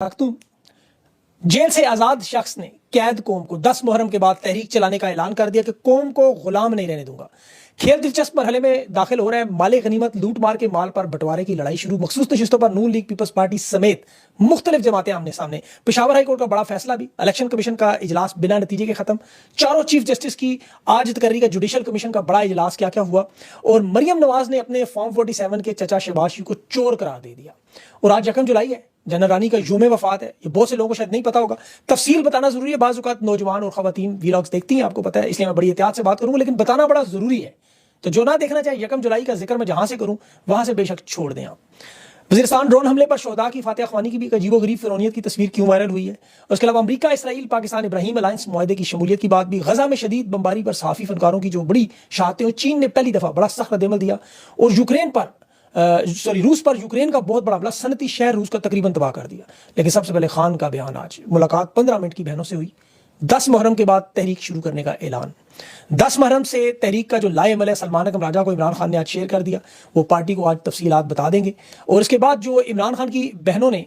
खातून jail से आजाद शख्स ने कैद कौम को 10 मुहर्रम के बाद तहरीक चलाने का ऐलान कर दिया कि कौम को गुलाम नहीं रहने दूंगा। खेल दिलचस्प मरहले में दाखिल हो रहा है। माले गनीमत लूट मार के माल पर बंटवारे की लड़ाई शुरू। मखसूस नशिस्तों पर नून लीग पीपल्स पार्टी समेत मुख्तलिफ जमातें आमने सामने। पेशावर हाई कोर्ट का बड़ा फैसला भी। इलेक्शन कमीशन का इजलास बिना नतीजे के खत्म। चारों चीफ जस्टिस की आज तकर्री का जुडिशल कमीशन का बड़ा इजलास क्या क्या हुआ। और मरियम नवाज ने अपने फॉर्म 47 के चचा शहबाज को चोर करार दे दिया। और आज 1 जुलाई है, जनरल रानी का यूम वफात है। ये बहुत से लोगों को शायद नहीं पता होगा। तफसील बताना जरूरी है। बाज़ औक़ात नौजवान और ख़वातीन वीलॉग्स देखती हैं, आपको पता है, इसलिए मैं बड़ी एहतियात से बात करूंगा, लेकिन बताना बड़ा जरूरी है। तो जो ना देखना चाहे 1 जुलाई का जिक्र मैं जहां से करूं वहां से बेशक छोड़ दें आप। वज़ीरिस्तान ड्रोन हमले पर शोहदा की फातिहा ख्वानी की भी अजीबो गरीब फिरौनियत की तस्वीर क्यों वायरल हुई है। और उसके अलावा अमरीका, इसराइल, पाकिस्तान, इब्राहिम अलायंस मुआहदे की शमूलियत की बात भी। गजा में शदीद बमबारी पर सहाफ़ी फनकारों की जो बड़ी शहादतें हुई, चीन ने पहली दफा बड़ा सख्त रद्द-ए-अमल दिया। और रूस पर यूक्रेन का बहुत बड़ा हमला, सनती शहर रूस का तकरीबन तबाह कर दिया। लेकिन सबसे पहले खान का बयान। आज मुलाकात 15 मिनट की बहनों से हुई। 10 मुहर्रम के बाद तहरीक शुरू करने का ऐलान। 10 मुहर्रम से तहरीक का जो लाएअमल है, सलमान अकरम राजा को इमरान खान ने आज शेयर कर दिया। वो पार्टी को आज तफसीलात बता देंगे। और इसके बाद जो इमरान खान की बहनों ने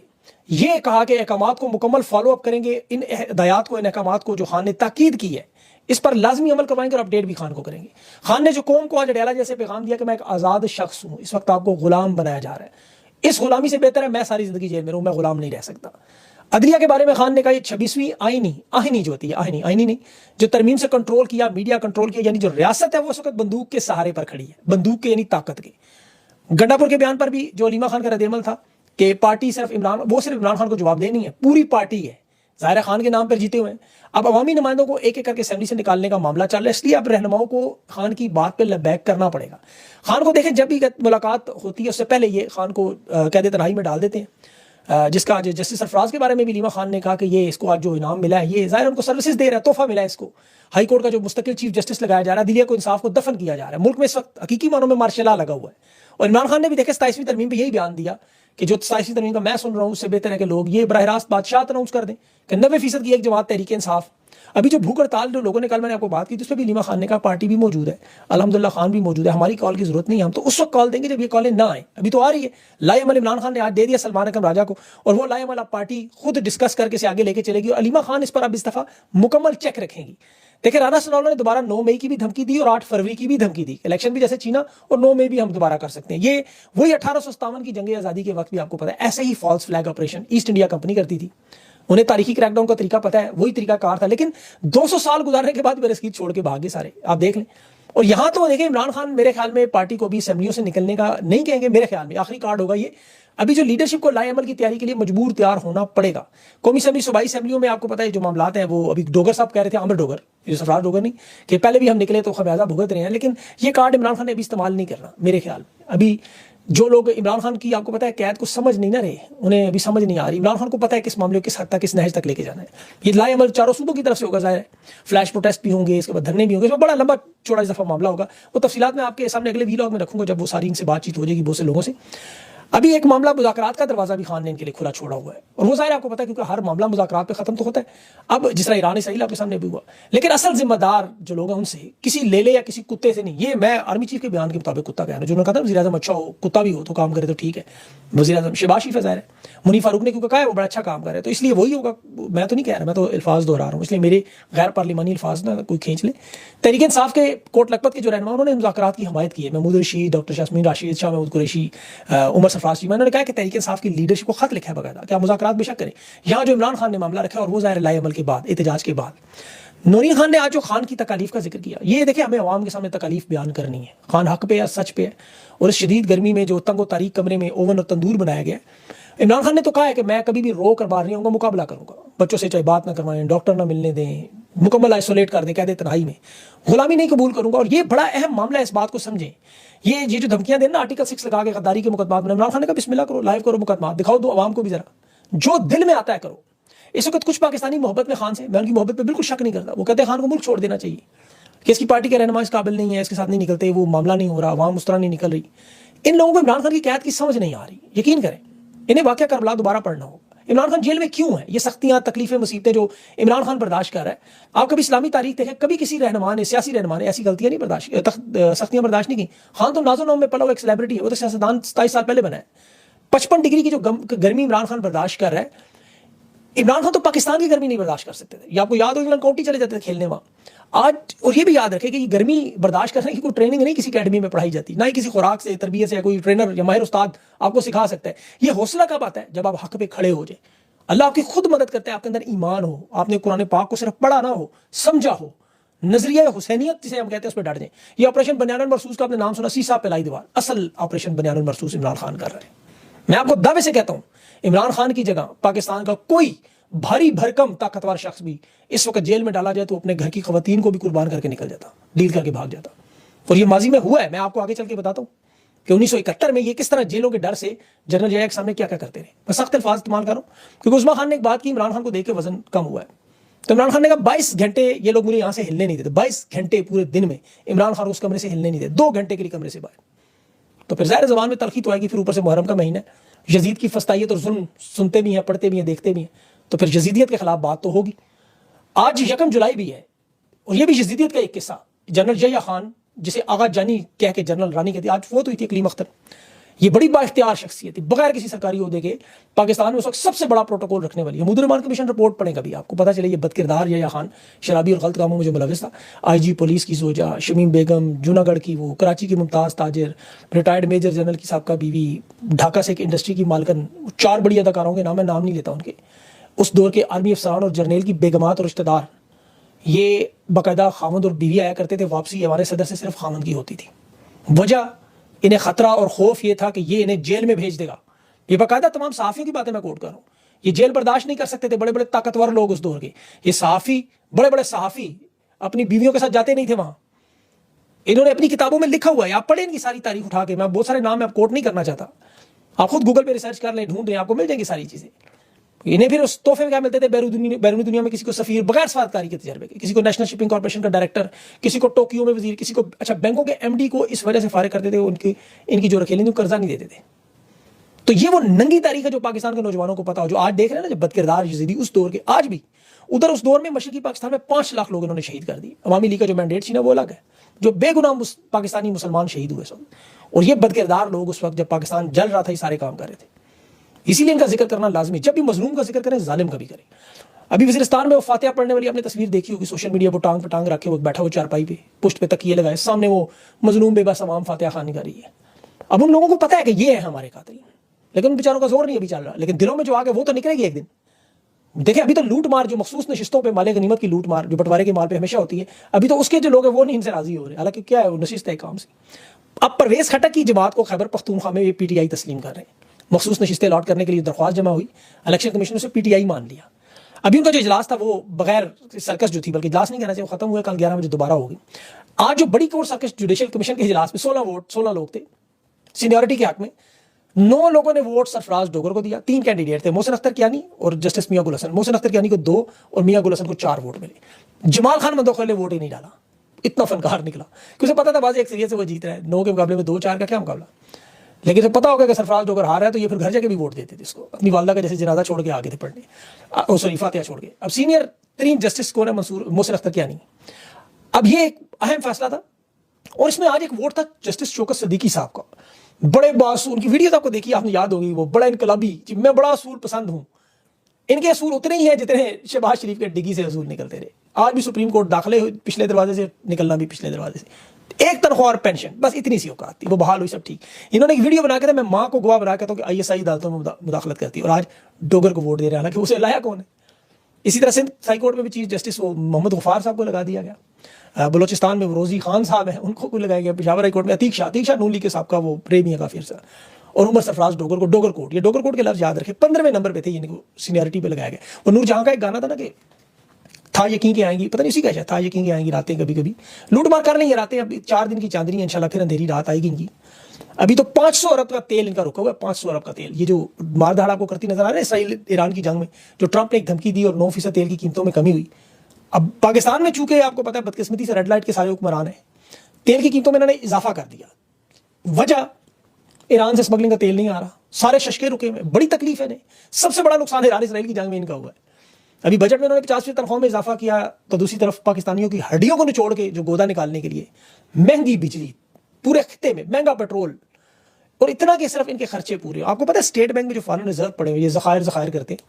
यह कहा कि अहकामात को मुकम्मल फॉलो अप करेंगे, इन हिदायत को, इन अहकामात को जो खान ने ताकीद की है इस पर लाजमी अमल करवाएंगे और अपडेट भी खान को करेंगे। खान ने जो कौम को आज अडयाला जैसे पैगाम दिया कि मैं एक आज़ाद शख्स हूं, इस वक्त आपको गुलाम बनाया जा रहा है। इस गुलामी से बेहतर है मैं सारी जिंदगी जेल में रहूं, मैं गुलाम नहीं रह सकता। अदलिया के बारे में खान ने कहा 26वीं आईनी जो होती है, आईनी नहीं, जो तरमीम से कंट्रोल किया, मीडिया कंट्रोल किया, यानी जो रियासत है वो उस वक्त बंदूक के सहारे पर खड़ी है, बंदूक के यानी ताकत के। गंडापुर के बयान पर भी जो अलीमा खान का रद्द-ए-अमल था कि पार्टी सिर्फ इमरान खान को जवाब देनी है, पूरी पार्टी है, ज़ाहिर खान के नाम पर जीते हुए हैं। अब अवामी नुमाइंदों को एक एक करके असेंबली से निकालने का मामला चल रहा है, इसलिए अब रहनुमाओं को खान की बात पे लबैक करना पड़ेगा। खान को देखें, जब भी मुलाकात होती है उससे पहले ये खान को कैद तन्हाई में डाल देते हैं। जिसका आज जस्टिस सरफराज के बारे में भी लीमा खान ने कहा कि ये इसको आज जो इनाम मिला है, ये ज़ाहिर उनको सर्विसेज दे रहा है, तोहफा मिला है इसको। हाई कोर्ट का जो मुस्तकिल चीफ जस्टिस लगाया जा रहा है, दिलिया को इंसाफ को दफन किया जा रहा है। मुल्क में इस वक्त हकीकी मानों में मार्शल लॉ लगा हुआ है। और इमरान खान ने भी देखे 27वीं तरमीम पर यही बयान दिया कि जो 27वीं तरमीम का मैं सुन रहा हूँ उससे बेहतर है कि लोग ये बराह रास्त बादशाह अनाउंस कर दें कि 90% की एक जमात तहरीक इंसाफ। अभी जो भूख हड़ताल जो लोगों ने, कल मैंने आपको बात की, जिसमें भी लीमा खान ने कहा पार्टी भी मौजूद है, अल्हम्दुलिल्लाह खान भी मौजूद है, हमारी कॉल की जरूरत नहीं है, हम तो उस वक्त कॉल देंगे जब ये कॉलें ना आए। अभी तो आ रही है। लाएअमल इमरान खान ने आज दे दिया सलमान अकरम राजा को, और वो लाएअमल अब पार्टी खुद डिस्कस करके से आगे लेके चलेगी। और अलीमा खान इस पर अब इस दफा मुकम्मल चेक रखेंगी। देखिए, राना सनाउल्लाह ने दोबारा 9 मई की भी धमकी दी और 8 फरवरी की भी धमकी दी। इलेक्शन भी जैसे छीना और 9 मई भी हम दोबारा कर सकते हैं। ये वही 1857 की जंग आज़ादी के वक्त भी आपको पता है ऐसे ही false flag operation East India Company करती थी। उन्हें तारीखी क्रैकडाउन का तरीका पता है, वही तरीका कार था। लेकिन 200 साल गुजारने के बाद बेरस्कीत छोड़ के भागे सारे, आप देख लें। और यहां तो देखिए, इमरान खान मेरे ख्याल में पार्टी को भी असेंबलियों से निकलने का नहीं कहेंगे। मेरे ख्याल में आखिरी कार्ड होगा ये। अभी जो लीडरशिप को लाएअमल की तैयारी के लिए मजबूर तैयार होना पड़ेगा। कौमी असेंबली, सूबाई असेंबलियों में आपको पता है जो मामलात हैं, वो अभी डोगर साहब कह रहे थे, आमिर डोगर, सरफराज डोगर नहीं, कि पहले भी हम निकले तो खमियाजा भुगत रहे हैं। लेकिन ये कार्ड इमरान खान ने अभी इस्तेमाल नहीं करना मेरे ख्याल में। अभी जो लोग इमरान खान की, आपको पता है, कैद को समझ नहीं ना रहे, उन्हें अभी समझ नहीं आ रही। इमरान खान को पता है किस मामले को किस हद तक, किस नहज तक लेके जाना है। ये लाएअमल चारों सूबों की तरफ से होगा, जाहिर है। फ्लैश प्रोटेस्ट भी होंगे, इसके बाद धरने भी होंगे, इसमें बड़ा लंबा चौड़ा इस दफा मामला होगा। वो तफसीलात मैं आपके सामने अगले वीलॉग में रखूंगा जब वो सारी इनसे बातचीत हो जाएगी बहुत से लोगों से। अभी एक मामला मुज़ाकरात का दरवाजा भी खान ने इनके लिए खुला छोड़ा हुआ है। और वो ज़ाहिर आपको पता है, क्योंकि हर मामला मुज़ाकरात पे खत्म तो होता है। अब जिस तरह ईरान इसराइल आपके सामने भी हुआ, लेकिन असल जिम्मेदार जो लोग हैं उनसे किसी लेले या किसी कुत्ते से नहीं। ये मैं आर्मी चीफ के बयान के मुताबिक कुत्ता कहना, जो उन्होंने कहा था वज़ीर आज़म अच्छा हो, कुत्ता भी हो तो काम करे तो ठीक है। वज़ीर आज़म शहबाज शरीफ है, ज़ाहिर है, मुनीर फारूक ने क्योंकि कहा है वो बड़ा अच्छा काम कर रहे हैं, तो इसलिए वही होगा। मैं तो नहीं कह रहा, मैं तो अल्फाज दोहरा रहा हूँ, इसलिए मेरे गैर पार्लिमानी अल्फाज ना कोई खींच ले। तहरीक इंसाफ के कोट लखपत के जो रहनुमा, उन्होंने मुज़ाकरात की हमायत की है। महमूद रशीद, डॉक्टर यास्मीन राशिद, शाह महमूद कुरैशी, उमर सरफराज जी, उन्होंने कहा कि तहरीक इंसाफ की लीडरशिप को खत लिखा है बकायदा कि आप मुज़ाकरात बेशक करें। यहाँ जो इमरान खान ने मामला रखा है, और वो ज़ाहिर लाएअमल के बाद, एहतजाज के बाद, नूरी खान ने आज जो खान की तकालीफ का जिक्र किया, ये देखिए हमें अवाम के सामने तकालीफ बयान करनी है। खान हक पे या सच पे है। और इस शदीद गर्मी में जो तंगो तारीख कमरे में ओवन और तंदूर बनाया गया, इमरान खान ने तो कहा है कि मैं कभी भी रो कर बाहर नहीं आऊँगा, मुकाबला करूँगा। बच्चों से चाहे बात ना करवाएं, डॉक्टर ना मिलने दें, मुकम्मल आइसोलेट कर दें, कह दे तन्हाई में, गुलामी नहीं कबूल करूँगा। और ये बड़ा अहम मामला है, इस बात को समझें। ये जो धमकियां देना आर्टिकल 6 लगा के गद्दारी के मुकदमात में, इमरान खान ने कहा बिस्मिल्लाह करो, लाइव करो मुकदमा, दिखाओ दो आवाम को भी जरा, जो दिल में आता है करो। इस वक्त कुछ पाकिस्तानी मोहब्बत में खान से, मैं उनकी मोहब्बत पे बिल्कुल शक नहीं करता, वो कहते हैं खान को मुल्क छोड़ देना चाहिए कि इसकी पार्टी के रहनुमा इस काबिल नहीं है, इसके साथ नहीं निकलते, वो मामला नहीं हो रहा, आवाम उस तरह नहीं निकल रही। इन लोगों को इमरान खान की कैद की समझ नहीं आ रही। यकीन करें, इन्हें वाक़या करबला दोबारा पढ़ना होगा। इमरान खान जेल में क्यों है? ये सख्तियां, तकलीफें, मुसीबतें जो इमरान खान बर्दाश्त कर रहा है। आप कभी इस्लामी तारीख देखें, कभी किसी रहनुमा ने, सियासी रहनुमा ने ऐसी गलतियां नहीं बर्दाश्त, सख्तियां बर्दाश्त नहीं की। खान तो नाजो नाम में पला हुआ एक सेलिब्रिटी है, वो तो सियासतदान 27 साल पहले बना है। 55 डिग्री की जो गर्मी इमरान खान बर्दाश्त कर रहा है, इमरान खान तो पाकिस्तान की गर्मी नहीं बर्दाश्त कर सकते थे। ये आपको याद हो, इंग्लैंड काउंटी चले जाते थे खेलने वहाँ। आज और ये भी याद रखें कि ये गर्मी बर्दाश्त करने की कोई ट्रेनिंग नहीं किसी अकेडमी में पढ़ाई जाती, ना ही किसी खुराक से तरबियत से या कोई ट्रेनर या माहिर उस्ताद आपको सिखा सकता है। ये हौसला कब आता है? जब आप हक पे खड़े हो जाए, अल्लाह आपकी खुद मदद करता है, आपके अंदर ईमान हो, आपने कुरान पाक को सिर्फ पढ़ा ना हो, समझा हो, नजरिया हुसैनियत जिसे हम कहते हैं उस पर डट जाए। ये ऑपरेशन बनियानुल मरसूस का आपने नाम सुना, सीसा पिलाई दीवार, असल ऑपरेशन बनियानुल मरसूस इमरान खान कर रहे हैं। मैं आपको दावे से कहता हूं, इमरान खान की जगह पाकिस्तान का कोई भारी भरकम ताकतवर शख्स भी इस वक्त जेल में डाला जाए तो अपने घर की खवातीन को भी कुर्बान करके निकल जाता, डील करके भाग जाता। और ये माजी में हुआ है। मैं आपको आगे चल के बताता हूं कि 1971 में ये किस तरह जेलों के डर से जनरल जया के सामने क्या क्या करते रहे। मैं सख्त अल्फाज इस्तेमाल कर रहा हूं क्योंकि उस्मा खान ने एक बात की, इमरान खान को देख के वजन कम हुआ है, तो इमरान खान ने कहा 22 घंटे ये लोग मुझे यहां से हिलने नहीं देते। 22 घंटे पूरे दिन में इमरान खान उस कमरे से हिलने नहीं देते, 2 घंटे के लिए कमरे से बाहर। तो फिर ज़ाहिर ज़बान में तलखी तो आएगी, फिर ऊपर से मुहर्रम का महीना है, यजीद की फस्तायत और जुल्म सुनते भी हैं, पढ़ते भी हैं, देखते भी हैं, तो फिर यजीदियत के खिलाफ बात तो होगी। आज 1 जुलाई भी है और ये भी यजीदियत का एक किस्सा। जनरल जया खान, जिसे आगा जानी कह के जनरल रानी कहती, आज फोत हुई थी कलीम अख्तर। ये बड़ी बाइख्तियार शख्सियत थी, बगैर किसी सरकारी ओहदे के पाकिस्तान में उस वक्त सबसे बड़ा प्रोटोकॉल रखने वाली। महमूद रहमान कमीशन रिपोर्ट पढ़ें कभी, आपको पता चले ये बदकिरदार जया खान शराबी और गलत कामों में जो मुलविस था। IG पुलिस की सोजा, शमीम बेगम जूनागढ़ की, वो कराची की मुमताज़ ताजिर, रिटायर्ड मेजर जनरल की साहब का बीवी, ढाका से एक इंडस्ट्री की मालकन, 4 बड़ी अदाकारों के नाम, मैं नाम नहीं लेता उनके, उस दौर के आर्मी अफसरान और जर्नल की बेगमात और रिश्तेदार, ये बाकायदा खामद और बीवी आया करते थे। वापसी हमारे सदर से सिर्फ खामद की होती थी। वजह इन्हें खतरा और खौफ ये था कि ये इन्हें जेल में भेज देगा। ये बाकायदा तमाम सहाफ़ियों की बातें मैं कोट कर रहा हूँ। ये जेल बर्दाश्त नहीं कर सकते थे, बड़े बड़े ताकतवर लोग उस दौर के। ये सहाफ़ी, बड़े बड़े सहाफ़ी अपनी बीवियों के साथ जाते नहीं थे वहाँ। इन्होंने अपनी किताबों में लिखा हुआ है, आप पढ़ें इनकी सारी तारीख उठा के। मैं बहुत सारे नाम मैं कोट नहीं करना चाहता, आप खुद गूगल पे रिसर्च कर लें, ढूंढ लें, आपको मिल जाएंगी सारी चीज़ें। इन्हें फिर उस तोहफे में क्या मिलते थे? बैरूनी दुनिया में किसी को सफीर बगैर सफारतकारी के तजर्बे के, किसी को नेशनल शिपिंग कॉर्पोरेशन का डायरेक्टर, किसी को टोक्यो में वजीर, किसी को अच्छा बैंकों के MD को इस वजह से फारिग करते थे, उनकी इनकी जो रखेली थी कर्जा नहीं देते थे। तो ये वो नंगी तारीख है जो पाकिस्तान के नौजवानों को पता हो, जो आज देख रहे हैं ना, जब बदकिरदार यजीदी उस दौर के, आज भी उधर उस दौर में मशरकी पाकिस्तान में 5 लाख लोग इन्होंने शहीद कर दी। अवामी लीग का जो मैंडेट थी ना वो अलग है, जो बेगुनाह पाकिस्तानी मुसलमान शहीद हुए सब। और ये बदकिरदार लोग उस वक्त जब पाकिस्तान जल रहा था ये सारे काम कर रहे थे। इसीलिए इनका जिक्र करना लाजमी, जब भी मजलूम का जिक्र करें जालिम का भी करें। अभी वज़ीरिस्तान में वो फातिहा पढ़ने वाली आपने तस्वीर देखी होगी सोशल मीडिया पर, टांग पे टांग रखे वो बैठा, वो चारपाई पे पुश्त पे तकिए लगाए, सामने वो मजलूम बेबस अवाम फातिहा खानी कर रही है। अब उन लोगों को पता है कि ये है हमारे कातिल, लेकिन उन बेचारों का जोर नहीं अभी चल रहा, लेकिन दिलों में जो आ गया वो तो निकलेगी एक दिन। देखिए अभी तो लूट मार जो मखसूस नशिस्तों पे माले गनीमत की लूट मार जो बंटवारे के माल पे हमेशा होती है, अभी तो उसके जो लोग हैं वो नहीं इनसे राजी हो रहे। हालांकि क्या है, वो नशिस्त है काम से। अब परवेज खटक की जमात को खैबर पख्तूनख्वा में ये PTI तस्लीम कर रहे हैं। मखसूस नशिस्तें अलॉट करने के लिए दरख्वास्त जमा हुई, इलेक्शन कमीशन से PTI मान लिया। अभी उनका जो इजलास था वो बगैर सर्कस जो थी, बल्कि इजलास नहीं कहना चाहिए, वो खत्म हुआ, कल 11 बजे दोबारा होगी। आज जो बड़ी कोर्ट सर्कस जुडिशल कमीशन के इजलास में 16 लोग थे सीनियरिटी के हक में। 9 लोगों ने वोट सरफराज डोगर को दिया। 3 कैंडिडेट थे, मोहसिन अख्तर कियानी और जस्टिस मियां गुल हसन। मोहसिन अख्तर कियानी को 2 और मियां गुल हसन को 4 वोट मिले। जमाल खान मंदोखर ने वोट ही नहीं डाला, इतना फनकार निकला क्योंकि पता था बाजी अक्सरियत से वो जीत रहा है। 9 के मुकाबले में 2-4 का क्या मुकाबला। लेकिन जब पता होगा कि सरफराज डोगर हार रहा है तो ये फिर घर जाके भी वोट देते थे इसको। अपनी वालदा का जैसे जनाजा छोड़ के आगे थे पढ़ने, सॉरी फातिहा छोड़ के। अब सीनियर 3 जस्टिस कौन है? मोहसिन अख्तर कियानी। अब ये एक अहम फैसला था और इसमें आज एक वोट था जस्टिस शौकत सिद्दीकी साहब का। बड़े बासूल, उनकी वीडियो आपको देखी, आपने याद होगी, वो बड़ा इनकलाबी, मैं बड़ा असूल पसंद हूँ। इनके असूल उतने ही हैं जितने शहबाज शरीफ के डिग्गी से असूल निकलते रहे। आज भी सुप्रीम कोर्ट दाखिले पिछले दरवाजे से, निकलना भी पिछले दरवाजे से, एक तनख्वाह और पेंशन, बस इतनी सी औकात थी। वो बहाल हुई, सब ठीक। इन्होंने एक वीडियो बना के था, मैं माँ को गवाह बना के तो ISI अदालतों में मुदाखलत करती है, और आज डोगर को वोट दे रहे हैं, हालांकि उसे लाया कौन है। इसी तरह सिंध हाई कोर्ट में भी चीफ जस्टिस वो मोहम्मद गफार साहब को लगा दिया गया। बलोचिस्तान में रोजी खान साहब हैं, उनको भी लगाया गया। पेशावर हाई कोर्ट में अतीक शाह नून लीग के साहब का वो प्रेमी है काफी अर्सा, और उमर सरफराज डोगर को डोगर कोर्ट, ये डोगर कोर्ट के लफ्ज़ याद रखे, 15वें नंबर पे थे, इनको सीनियरिटी पे लगाया गया। वो नूरजहां का एक गाना था ना कि था यकीन के आएंगी, पता नहीं उसी का था यकीन के आएंगी रातें, कभी कभी लूट मार कर लेंगे रातें। अब 4 दिन की चांदनी है, इंशाल्लाह फिर अंधेरी रात आएगी इनकी। अभी तो 500 अरब का तेल इनका रुका हुआ है, 500 अरब का तेल। ये जो मारधाड़ आपको करती नजर आ रहा है इसराइल ईरान की जंग में, जो ट्रंप ने एक धमकी दी और 9% तेल की कीमतों में कमी हुई। अब पाकिस्तान में चूंकि आपको पता है बदकिस्मती से रेड लाइट के सारे हुक्मरान हैं, तेल की कीमतों में इन्होंने इजाफा कर दिया। वजह ईरान से स्मगलिंग का तेल नहीं आ रहा, सारे शशके रुके हुए, बड़ी तकलीफ है। सबसे बड़ा नुकसान ईरान इसराइल की जंग में इनका हुआ है। अभी बजट में उन्होंने 50% तनख्वाह में इजाफा किया, तो दूसरी तरफ पाकिस्तानियों की हड्डियों को निचोड़ के जो गोदा निकालने के लिए महंगी बिजली, पूरे खिते में महंगा पेट्रोल, और इतना कि सिर्फ इनके खर्चे पूरे। आपको पता है स्टेट बैंक में जो फॉरेन रिजर्व पड़े हुए, ये ज़खायर करते हैं,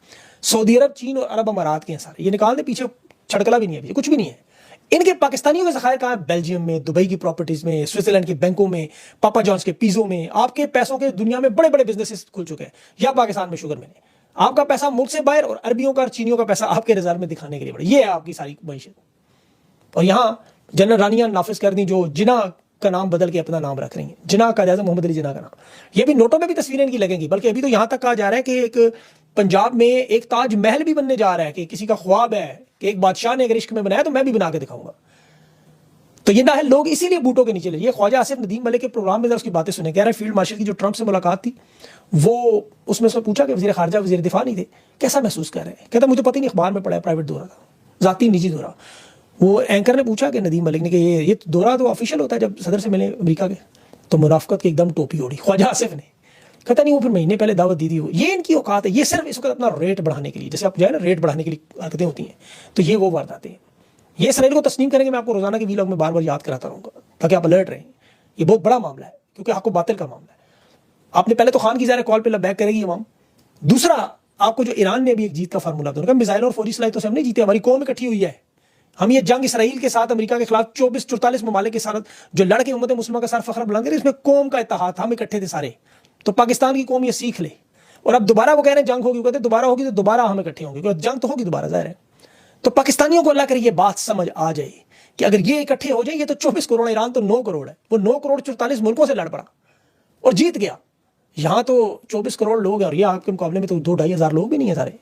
सऊदी अरब, चीन और अरब अमारात के हैं सारे, ये निकाल दे, पीछे छड़कला भी नहीं है, कुछ भी नहीं है। इनके पाकिस्तानियों के ज़खायर कहाँ है? बेल्जियम में, दुबई की प्रॉपर्टीज में, स्विट्जरलैंड के बैंकों में, पापा जॉन्स के पिज़्ज़ो में। आपके पैसों के दुनिया में बड़े बड़े बिजनेसेस खुल चुके हैं, या पाकिस्तान में शुगर मिले। आपका पैसा मुल्क से बाहर, और अरबियों का और चीनियों का पैसा आपके रिजर्व में दिखाने के लिए बड़ा। ये है आपकी सारी मीशत। और यहाँ जनरल रानियां नाफिज कर दी, जो जिना का नाम बदल के अपना नाम रख रही हैं, जिना का जैसा मोहम्मद अली जिना का नाम। ये भी नोटों में भी तस्वीरें इनकी लगेंगी, बल्कि अभी तो यहाँ तक कहा जा रहा है कि एक पंजाब में एक ताज महल भी बनने जा रहा है, कि किसी का ख्वाब है कि एक बादशाह ने अगर इश्क में बनाया तो मैं भी बना के दिखाऊंगा। तो ये ना है, लोग इसीलिए बूटों के नीचे ले। ये ख्वाजा आसिफ नदीम मलिक के प्रोग्राम में उसकी बातें सुने, कह रहे फील्ड मार्शल की जो ट्रंप से मुलाकात थी, वो उसमें उसने पूछा कि वज़ीर खारजा वज़ीर दिफा नहीं थे, कैसा महसूस कर रहे हैं? कहता मुझे पता ही नहीं, अखबार में पढ़ा है, प्राइवेट दौरा था, ज़ाती निजी दौरा। वो एंकर ने पूछा कि नदीम मलिक ने कि ये दौरा तो ऑफिशियल होता है जब सदर से मिले अमेरिका के, तो मुनाफकत की एकदम टोपी ओढ़ी ख्वाजा आसिफ ने। कहता नहीं, वो फिर महीने पहले दावत दी थी। ये इनकी औकात है, ये सिर्फ इस वक्त अपना रेट बढ़ाने के लिए, जैसे आप जो है ना रेट बढ़ाने के लिए हरकतें होती हैं, तो ये वो वारदातें हैं। ये इसराइल को तस्लीम करेंगे, मैं आपको रोजाना के वीलॉग में बार बार याद कराता रहूँगा ताकि आप अलर्ट रहें। ये बहुत बड़ा मामला है, क्योंकि आपको बातिल का मामला है। आपने पहले तो खान की ज़ाहिर कॉल पे लबैक करेगी अवाम। दूसरा, आपको जो ईरान ने अभी एक जीत का फार्मूला दिया, मिसाइल और फौजी सलाह तो से हम नहीं जीते, हमारी कौम इकट्ठी हुई है। हम ये जंग इसराइल के साथ, अमेरिका के खिलाफ 24-44 ममालिक के साथ जो लड़के उम्मत मुस्लिमा का सार फख्र बुलंद करे, इसमें कौम का इत्तेहाद, हम इकट्ठे थे सारे। तो पाकिस्तान की कौम ये सीख ले। और अब दोबारा वो कह रहे हैं जंग होगी, कहते दोबारा होगी तो दोबारा हम इकट्ठे होंगे, क्योंकि जंग तो होगी दोबारा, जाहिर है। तो पाकिस्तानियों को अल्लाह करे ये बात समझ आ जाए कि अगर ये इकट्ठे हो जाए, ये तो 24 करोड़, ईरान तो 9 करोड़ है, वो 9 करोड़ 44 मुल्कों से लड़ पड़ा और जीत गया। यहाँ तो 24 करोड़ लोग हैं, और ये आपके मुकाबले में तो 2-2.5 हज़ार लोग भी नहीं है सारे।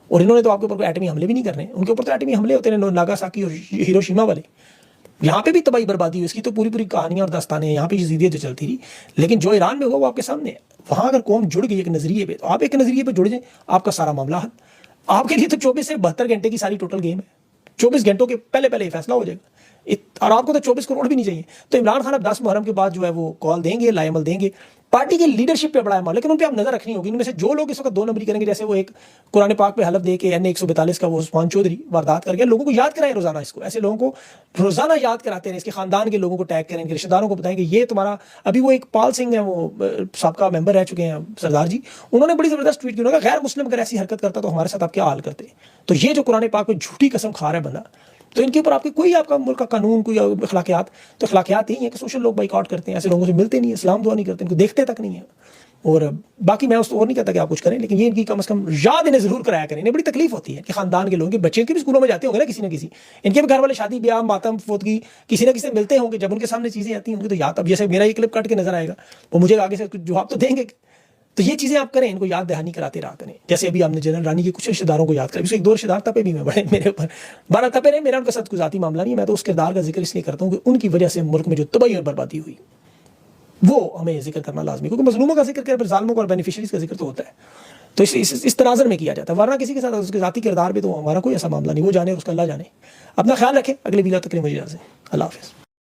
और इन्होंने तो आपके ऊपर कोई एटमी हमले भी नहीं करने, उनके ऊपर तो एटमी हमले होते हैं, नागासाकी और हिरोशिमा वाले। यहाँ पे भी तबाही बर्बादी हुई, इसकी तो पूरी पूरी कहानियाँ और दास्तानें हैं, यहाँ पे यजीदियत जो चलती रही। लेकिन जो ईरान में हुआ वो आपके सामने है। वहाँ अगर कौम जुड़ गई एक नजरिए पे, तो आप एक नजरिए पे जुड़ जाए, आपका सारा मामला हल। आपके लिए तो 24 से 72 घंटे की सारी टोटल गेम है। 24 घंटों के पहले पहले फैसला हो जाएगा, और आपको तो 24 करोड़ भी नहीं चाहिए। तो इमरान खान अब 10 मुहर्रम के बाद जो है वो कॉल देंगे, लाएमल देंगे। पार्टी की लीडरशिप पे बड़ा है, लेकिन उन पे आप नजर रखनी होगी। इनमें से जो लोग इस वक्त 2 नंबरी करेंगे, जैसे वो एक कुरान पाक पे हलफ दे के NA 142 का वो उस्मान चौधरी वारदात कर गया, लोगों को याद कराएं रोजाना इसको। ऐसे लोगों को रोजाना याद कराते हैं, इसके खानदान के लोगों को टैग करें, इनके रिश्तेदारों को बताएं कि ये तुम्हारा। अभी वो एक पाल सिंह है, वो साबका मेंबर रह चुके हैं सरदार जी, उन्होंने बड़ी जबरदस्त ट्वीट की, उन्होंने गैर मुस्लिम अगर ऐसी हरकत करता तो हमारे साथ आप क्या हाल करते। तो ये जो कुरान पाक पे झूठी कसम खा रहा है बंदा, तो इनके ऊपर आपके कोई आपका मुल्क का कानून, कोई अखलाकियात, तो अखलाकियात यही है कि सोशल लोग बाइकआउट करते हैं, ऐसे लोगों से मिलते नहीं है, इस्लाम दुआ नहीं करते, इनको देखते तक नहीं है। और बाकी मैं उसको और नहीं कहता कि आप कुछ करें, लेकिन ये इनकी कम से कम याद इन्हें जरूर कराया करें। इन्हें बड़ी तकलीफ होती है कि खानदान के लोगों के बच्चे के भी स्कूलों में जाते होंगे ना किसी न किसी, इनके भी घर वाले शादी ब्याह मातम फोतगी किसी न किसी से मिलते होंगे, जब उनके सामने चीज़ें आती होंगी तो याद, अब जैसे मेरा ये क्लिप काट के नजर आएगा, वो मुझे आगे से कुछ जवाब तो देंगे। तो ये चीज़ें आप करें, इनको याद दहानी कराते रहा करें। जैसे अभी आपने जनरल रानी के कुछ रिश्तेदारों को याद करें, उसके 1-2 रिश्तेदार तपे भी मैं बड़े मेरे ऊपर 12 तपे रहे, मेरा उनके साथ कोई जाती मामला नहीं है। मैं तो उस किरदार का जिक्र इसलिए करता हूँ कि उनकी वजह से मुल्क में जो तबाही और बर्बादी हुई वो हमें जिक्र करना लाजमी, क्योंकि मजलूमों का जिक्र करें, जालिमों का और बेनिफिशरीज का जिक्र तो होता है, तो इस तनाजर में किया जाता है। वरना किसी के साथ उसके जाती किरदार पे तो हमारा कोई ऐसा मामला नहीं, वो जाने उसका अल्लाह जाने। अपना ख्याल रखें, अगले वीडियो तक के लिए मुझे इजाज़त, अल्लाह हाफ़िज़।